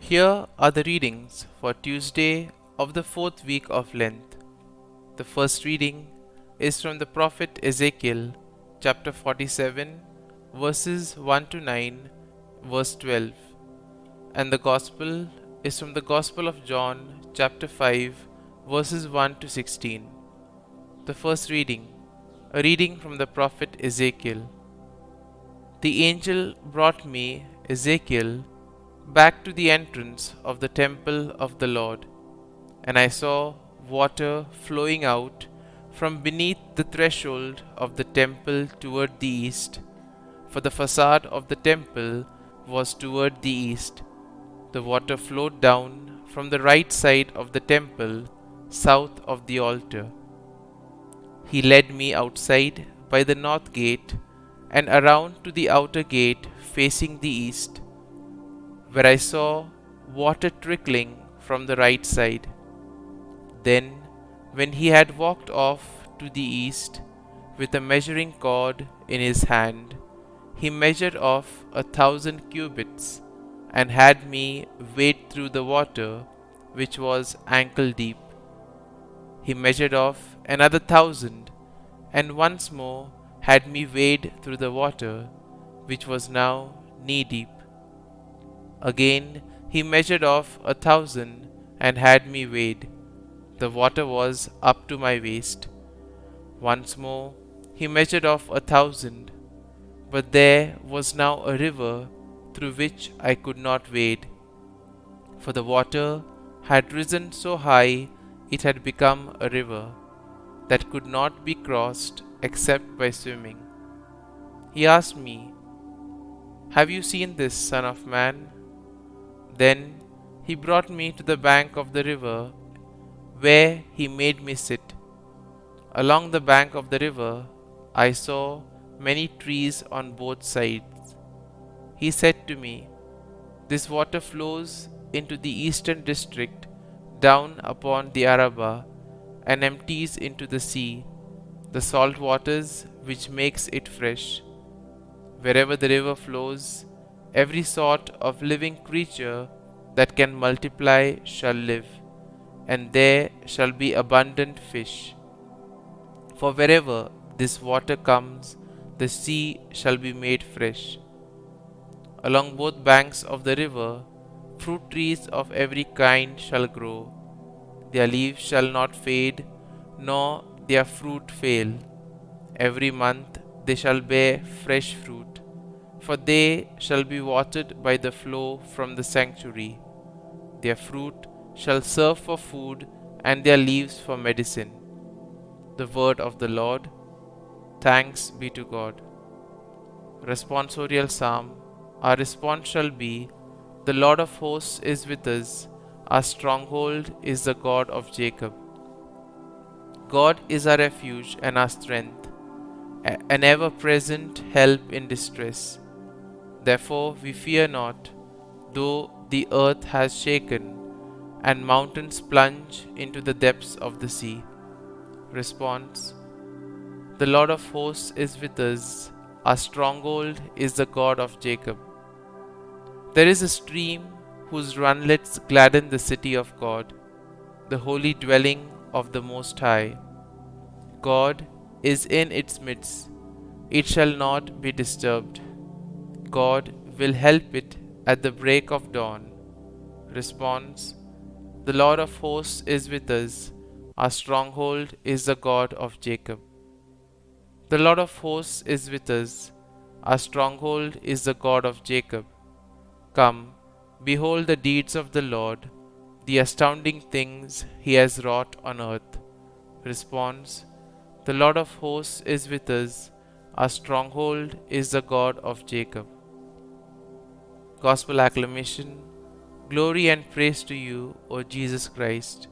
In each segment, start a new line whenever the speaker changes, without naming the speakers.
Here are the readings for Tuesday of the fourth week of Lent. The first reading is from the prophet Ezekiel, chapter 47, verses 1 to 9, verse 12, and the Gospel is from the Gospel of John, chapter 5, verses 1 to 16. The first reading, a reading from the prophet Ezekiel. The angel brought me, Ezekiel, back to the entrance of the temple of the Lord, and I saw water flowing out from beneath the threshold of the temple toward the east, for the facade of the temple was toward the east. The water flowed down from the right side of the temple, south of the altar. He led me outside by the north gate and around to the outer gate facing the east, where I saw water trickling from the right side. Then, when he had walked off to the east with a measuring cord in his hand, he measured off 1,000 cubits and had me wade through the water, which was ankle deep. He measured off another 1,000 and once more had me wade through the water, which was now knee deep. Again he measured off 1,000 and had me wade. The water was up to my waist. Once more he measured off 1,000, but there was now a river through which I could not wade, for the water had risen so high it had become a river that could not be crossed except by swimming. He asked me, "Have you seen this, Son of Man?" Then he brought me to the bank of the river, where he made me sit. Along the bank of the river I saw many trees on both sides. He said to me, "This water flows into the eastern district down upon the Arabah and empties into the sea, the salt waters which makes it fresh. Wherever the river flows, every sort of living creature that can multiply shall live, and there shall be abundant fish. For wherever this water comes, the sea shall be made fresh. Along both banks of the river, fruit trees of every kind shall grow. Their leaves shall not fade, nor their fruit fail. Every month they shall bear fresh fruit, for they shall be watered by the flow from the sanctuary. Their fruit shall serve for food, and their leaves for medicine." The word of the Lord. Thanks be to God. Responsorial Psalm. Our response shall be, "The Lord of hosts is with us. Our stronghold is the God of Jacob." God is our refuge and our strength, an ever-present help in distress. Therefore we fear not, though the earth has shaken, and mountains plunge into the depths of the sea. Response. The Lord of hosts is with us. Our stronghold is the God of Jacob. There is a stream whose runlets gladden the city of God, the holy dwelling of the Most High. God is in its midst. It shall not be disturbed. God will help it at the break of dawn. Response. The Lord of hosts is with us. Our stronghold is the God of Jacob. The Lord of hosts is with us. Our stronghold is the God of Jacob. Come, behold the deeds of the Lord, the astounding things he has wrought on earth. Response. The Lord of hosts is with us. Our stronghold is the God of Jacob. Gospel acclamation. Glory and praise to you, O Jesus Christ.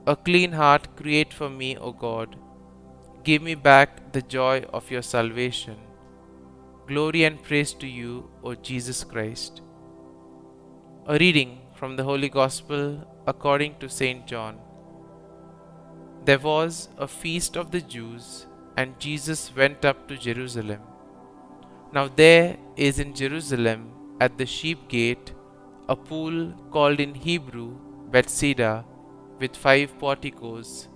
A clean heart create for me, O God. Give me back the joy of your salvation. Glory and praise to you, O Jesus Christ. A reading from the Holy Gospel according to St. John. There was a feast of the Jews, and Jesus went up to Jerusalem. Now there is in Jerusalem at the sheep gate a pool called in Hebrew Bethsaida, with 5 porticos.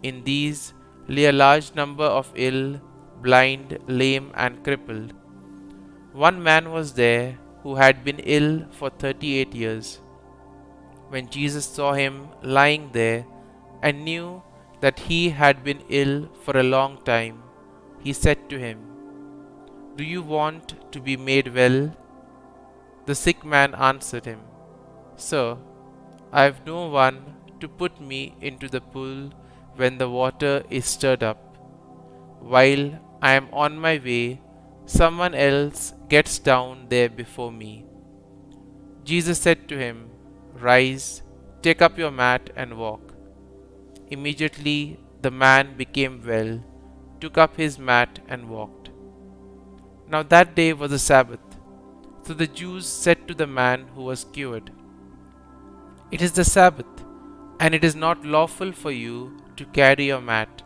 In these lay a large number of ill, blind, lame, and crippled. One man was there who had been ill for 38 years. When Jesus saw him lying there and knew that he had been ill for a long time, he said to him, "Do you want to be made well?" The sick man answered him, "Sir, I have no one to put me into the pool when the water is stirred up. While I am on my way, someone else gets down there before me." Jesus said to him, "Rise, take up your mat and walk." Immediately the man became well, took up his mat and walked. Now that day was a Sabbath. So the Jews said to the man who was cured, "It is the Sabbath, and it is not lawful for you to carry your mat."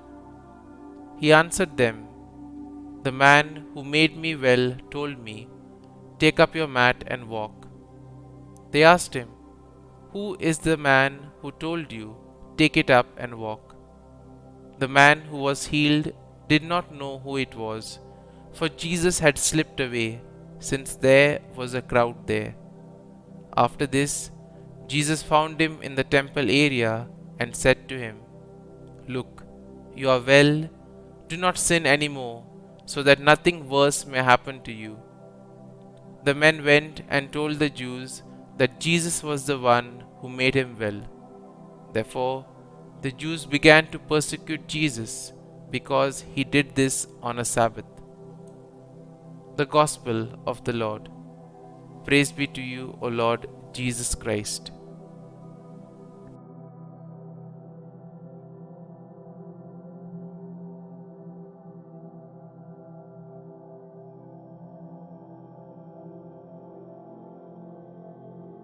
He answered them, "The man who made me well told me, 'Take up your mat and walk.'" They asked him, "Who is the man who told you, 'Take it up and walk'?" The man who was healed did not know who it was, for Jesus had slipped away, since there was a crowd there. After this, Jesus found him in the temple area and said to him, "Look, you are well, do not sin anymore, so that nothing worse may happen to you." The men went and told the Jews that Jesus was the one who made him well. Therefore, the Jews began to persecute Jesus because he did this on a Sabbath. The Gospel of the Lord. Praise be to you, O Lord Jesus Christ.